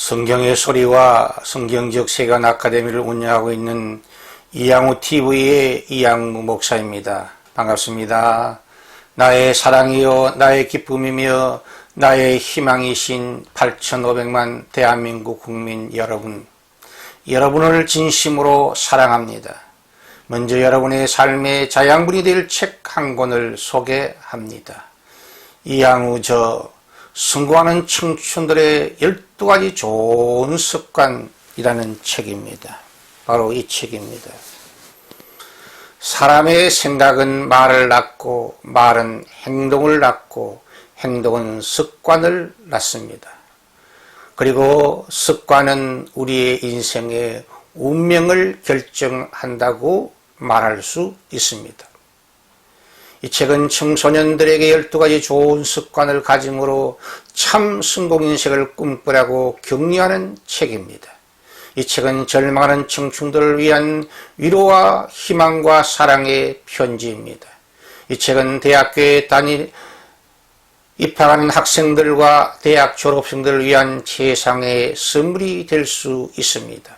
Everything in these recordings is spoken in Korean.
성경의 소리와 성경적 세관 아카데미를 운영하고 있는 이양우 TV의 이양우 목사입니다. 반갑습니다. 나의 사랑이요 나의 기쁨이며 나의 희망이신 8,500만 대한민국 국민 여러분을 진심으로 사랑합니다. 먼저 여러분의 삶의 자양분이 될 책 한 권을 소개합니다. 이양우 성공하는 청춘들의 12가지 좋은 습관이라는 책입니다. 바로 이 책입니다. 사람의 생각은 말을 낳고 말은 행동을 낳고 행동은 습관을 낳습니다. 그리고 습관은 우리의 인생의 운명을 결정한다고 말할 수 있습니다. 이 책은 청소년들에게 12가지 좋은 습관을 가짐으로 참 성공인생을 꿈꾸라고 격려하는 책입니다. 이 책은 절망하는 청춘들을 위한 위로와 희망과 사랑의 편지입니다. 이 책은 대학교에 입학하는 학생들과 대학 졸업생들을 위한 세상의 선물이 될 수 있습니다.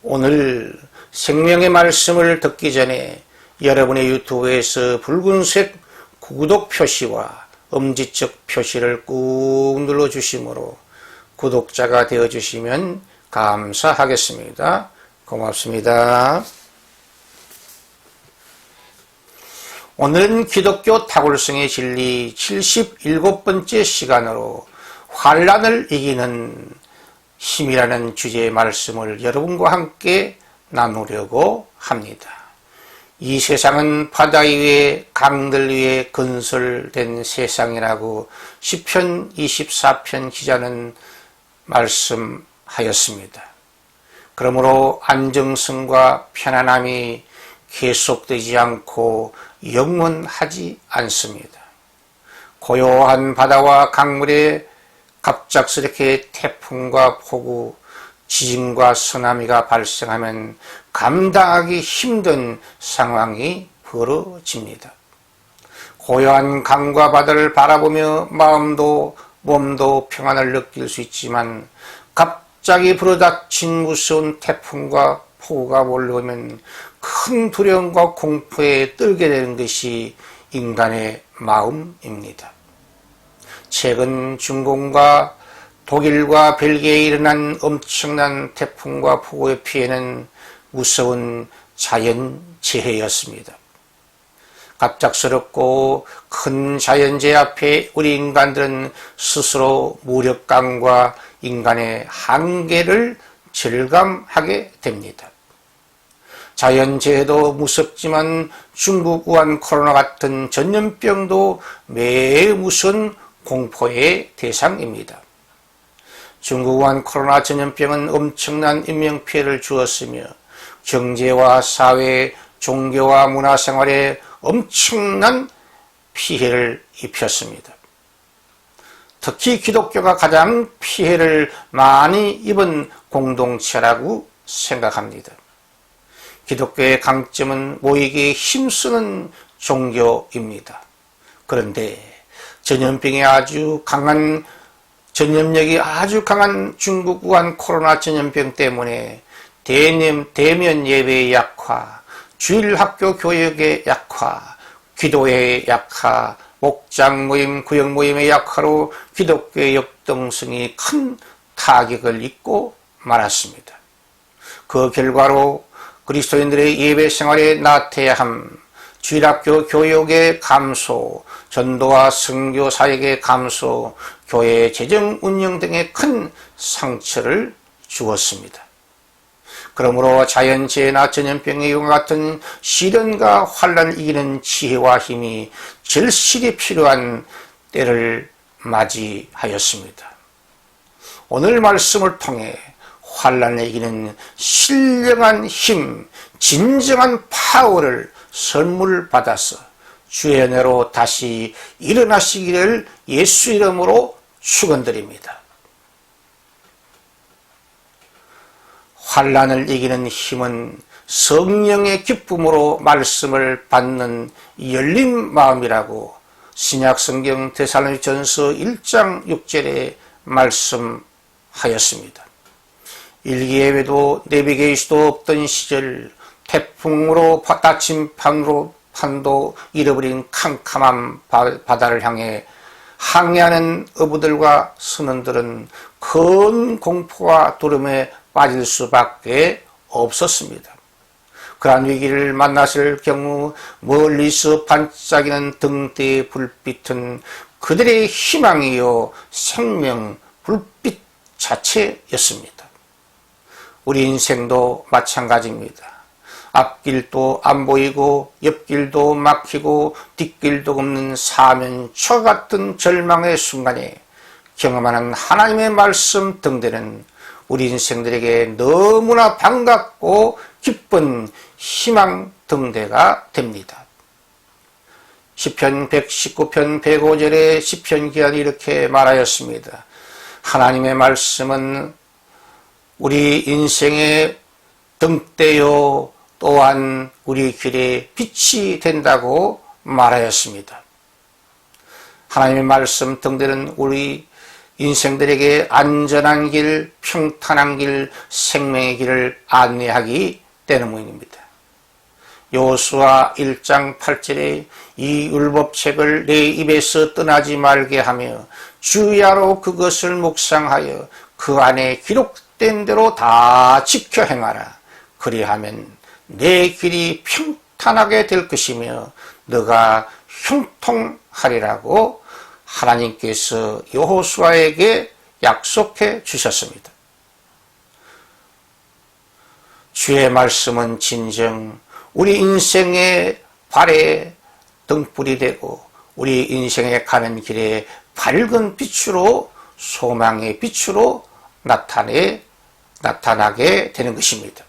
오늘 생명의 말씀을 듣기 전에 여러분의 유튜브에서 붉은색 구독 표시와 엄지척 표시를 꾹 눌러주시므로 구독자가 되어주시면 감사하겠습니다. 고맙습니다. 오늘은 기독교 탁월성의 진리 77번째 시간으로 환난을 이기는 힘이라는 주제의 말씀을 여러분과 함께 나누려고 합니다. 이 세상은 바다 위에 강들 위에 건설된 세상이라고 시편 24편 기자는 말씀하였습니다. 그러므로 안정성과 편안함이 계속되지 않고 영원하지 않습니다. 고요한 바다와 강물에 갑작스럽게 태풍과 폭우, 지진과 쓰나미가 발생하면 감당하기 힘든 상황이 벌어집니다. 고요한 강과 바다를 바라보며 마음도 몸도 평안을 느낄 수 있지만 갑자기 불어닥친 무서운 태풍과 폭우가 몰려오면 큰 두려움과 공포에 떨게 되는 것이 인간의 마음입니다. 최근 중공과 독일과 벨기에에 일어난 엄청난 태풍과 폭우의 피해는 무서운 자연재해였습니다. 갑작스럽고 큰 자연재해 앞에 우리 인간들은 스스로 무력감과 인간의 한계를 절감하게 됩니다. 자연재해도 무섭지만 중국 우한 코로나 같은 전염병도 매우 무서운 공포의 대상입니다. 중국 우한 코로나 전염병은 엄청난 인명피해를 주었으며 경제와 사회, 종교와 문화생활에 엄청난 피해를 입혔습니다. 특히 기독교가 가장 피해를 많이 입은 공동체라고 생각합니다. 기독교의 강점은 모이기에 힘쓰는 종교입니다. 그런데 전염력이 아주 강한 중국 우한 코로나 전염병 때문에 대면 예배의 약화, 주일 학교 교육의 약화, 기도의 약화, 목장 모임, 구역 모임의 약화로 기독교의 역동성이 큰 타격을 입고 말았습니다. 그 결과로 그리스도인들의 예배 생활의 나태함, 주일학교 교육의 감소, 전도와 선교 사역의 감소, 교회 재정 운영 등의 큰 상처를 주었습니다. 그러므로 자연재해나 전염병의 이와 같은 시련과 환난을 이기는 지혜와 힘이 절실히 필요한 때를 맞이하였습니다. 오늘 말씀을 통해 환난을 이기는 신령한 힘, 진정한 파워를 선물 받아서 주의 은혜로 다시 일어나시기를 예수 이름으로 축원드립니다. 환난을 이기는 힘은 성령의 기쁨으로 말씀을 받는 열린 마음이라고 신약성경 데살로니가전서 1장 6절에 말씀하였습니다. 하였습니다. 일기예배도 내비게이션도 없던 시절 태풍으로 나침반으로 판도 잃어버린 캄캄한 바다를 향해 항해하는 어부들과 선원들은 큰 공포와 두려움에 빠질 수밖에 없었습니다. 그러한 위기를 만났을 경우 멀리서 반짝이는 등대의 불빛은 그들의 희망이요 생명 불빛 자체였습니다. 우리 인생도 마찬가지입니다. 앞길도 안 보이고 옆길도 막히고 뒷길도 없는 사면초 같은 절망의 순간에 경험하는 하나님의 말씀 등대는 우리 인생들에게 너무나 반갑고 기쁜 희망 등대가 됩니다. 시편 119편 105절에 시편 기한이 이렇게 말하였습니다. 하나님의 말씀은 우리 인생의 등대요 또한 우리 길에 빛이 된다고 말하였습니다. 하나님의 말씀 등대는 우리 인생들에게 안전한 길, 평탄한 길, 생명의 길을 안내하기 때문입니다. 여호수아 1장 8절에 이 율법책을 내 입에서 떠나지 말게 하며 주야로 그것을 묵상하여 그 안에 기록된 대로 다 지켜 행하라. 그리하면 내 길이 평탄하게 될 것이며 너가 형통하리라고 하나님께서 여호수아에게 약속해 주셨습니다. 주의 말씀은 진정 우리 인생의 발에 등불이 되고 우리 인생에 가는 길에 밝은 빛으로 소망의 빛으로 나타나게 되는 것입니다.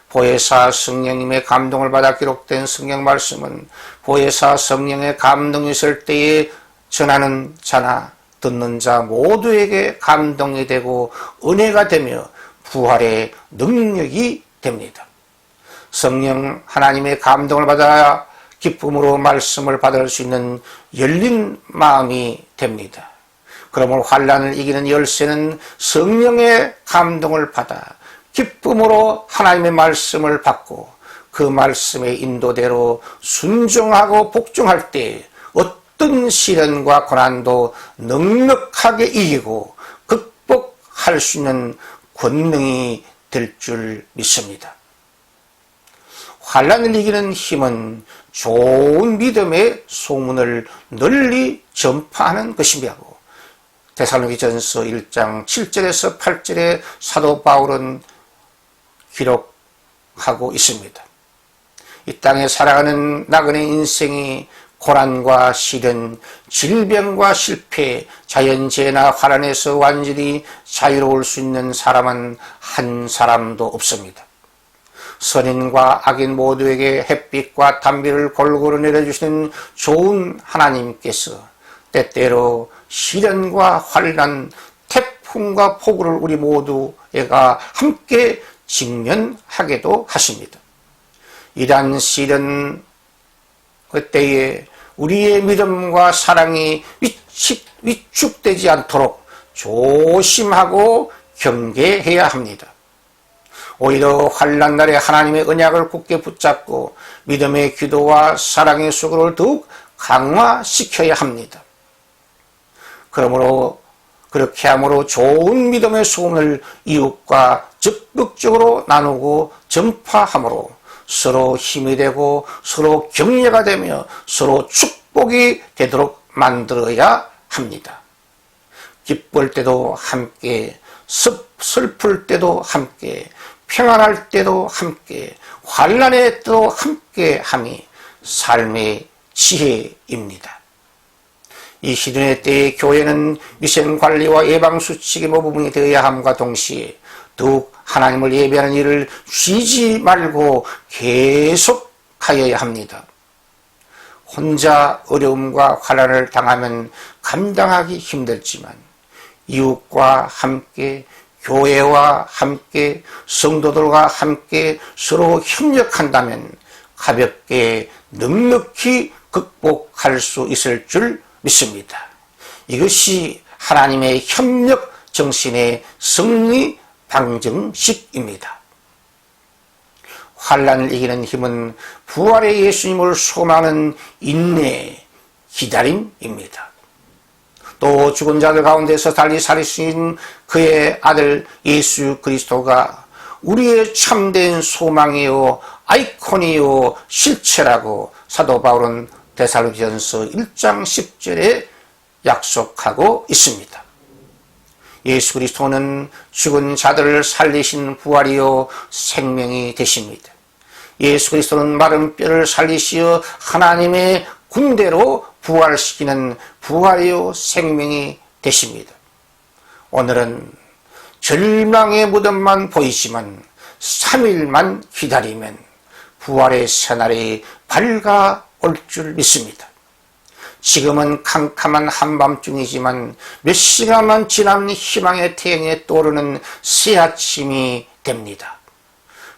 보혜사 성령님의 감동을 받아 기록된 성경 말씀은 보혜사 성령의 감동이 있을 때에 전하는 자나 듣는 자 모두에게 감동이 되고 은혜가 되며 부활의 능력이 됩니다. 성령 하나님의 감동을 받아 기쁨으로 말씀을 받을 수 있는 열린 마음이 됩니다. 그러므로 환난을 이기는 열쇠는 성령의 감동을 받아 기쁨으로 하나님의 말씀을 받고 그 말씀의 인도대로 순종하고 복종할 때 어떤 시련과 고난도 넉넉하게 이기고 극복할 수 있는 권능이 될 줄 믿습니다. 환난을 이기는 힘은 좋은 믿음의 소문을 널리 전파하는 것이며 데살로니가전서 1장 7절에서 8절에 사도 바울은 기록하고 있습니다. 이 땅에 살아가는 나그네 인생이 고난과 시련, 질병과 실패, 자연재해나 환난에서 완전히 자유로울 수 있는 사람은 한 사람도 없습니다. 선인과 악인 모두에게 햇빛과 단비를 골고루 내려주시는 좋은 하나님께서 때때로 시련과 환난, 태풍과 폭우를 우리 모두가 함께 직면하게도 하십니다. 이러한 시련 그때에 우리의 믿음과 사랑이 위축되지 않도록 조심하고 경계해야 합니다. 오히려 환난 날에 하나님의 언약을 굳게 붙잡고 믿음의 기도와 사랑의 수고를 더욱 강화시켜야 합니다. 그러므로 그렇게 함으로 좋은 믿음의 소문을 이웃과 적극적으로 나누고 전파함으로 서로 힘이 되고 서로 격려가 되며 서로 축복이 되도록 만들어야 합니다. 기쁠 때도 함께, 슬플 때도 함께, 평안할 때도 함께, 환난의 때도 함께 함이 삶의 지혜입니다. 이 시련의 때에 교회는 위생관리와 예방수칙의 모범이 되어야 함과 동시에 더욱 하나님을 예배하는 일을 쉬지 말고 계속하여야 합니다. 혼자 어려움과 환난을 당하면 감당하기 힘들지만 이웃과 함께, 교회와 함께, 성도들과 함께 서로 협력한다면 가볍게 넉넉히 극복할 수 있을 줄 믿습니다. 이것이 하나님의 협력 정신의 승리 방정식입니다. 환난을 이기는 힘은 부활의 예수님을 소망하는 인내, 기다림입니다. 또 죽은 자들 가운데서 달리 살리신 그의 아들 예수 그리스도가 우리의 참된 소망이요 아이콘이요 실체라고 사도 바울은 데살로니가전서 1장 10절에 약속하고 있습니다. 예수 그리스도는 죽은 자들을 살리신 부활이요 생명이 되십니다. 예수 그리스도는 마른 뼈를 살리시어 하나님의 군대로 부활시키는 부활이요 생명이 되십니다. 오늘은 절망의 무덤만 보이지만 3일만 기다리면 부활의 새날이 밝아올 줄 믿습니다. 지금은 캄캄한 한밤중이지만 몇 시간만 지나면 희망의 태양에 떠오르는 새 아침이 됩니다.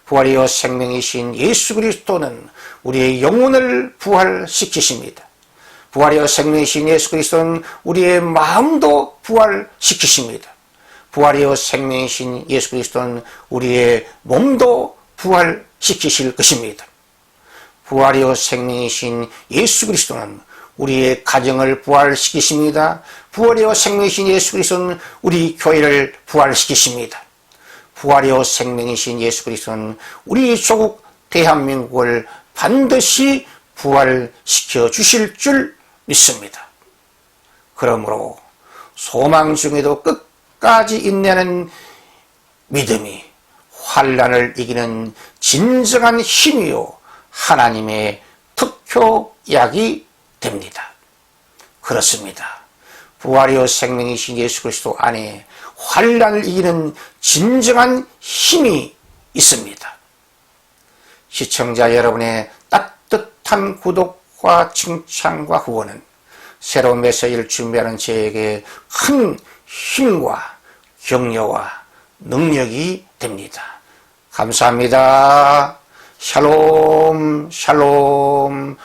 부활이요 생명이신 예수 그리스도는 우리의 영혼을 부활시키십니다. 부활이요 생명이신 예수 그리스도는 우리의 마음도 부활시키십니다. 부활이요 생명이신 예수 그리스도는 우리의 몸도 부활시키실 것입니다. 부활이요 생명이신 예수 그리스도는 우리의 가정을 부활시키십니다. 부활이요 생명이신 예수 그리스도는 우리 교회를 부활시키십니다. 부활이요 생명이신 예수 그리스도는 우리 조국 대한민국을 반드시 부활시켜 주실 줄 믿습니다. 그러므로 소망 중에도 끝까지 인내하는 믿음이 환난을 이기는 진정한 힘이요 하나님의 특효약이 됩니다. 그렇습니다. 부활이요 생명이신 예수 그리스도 안에 환난을 이기는 진정한 힘이 있습니다. 시청자 여러분의 따뜻한 구독과 칭찬과 후원은 새로운 메시지를 준비하는 저에게 큰 힘과 격려와 능력이 됩니다. 감사합니다. 샬롬 샬롬 샬롬.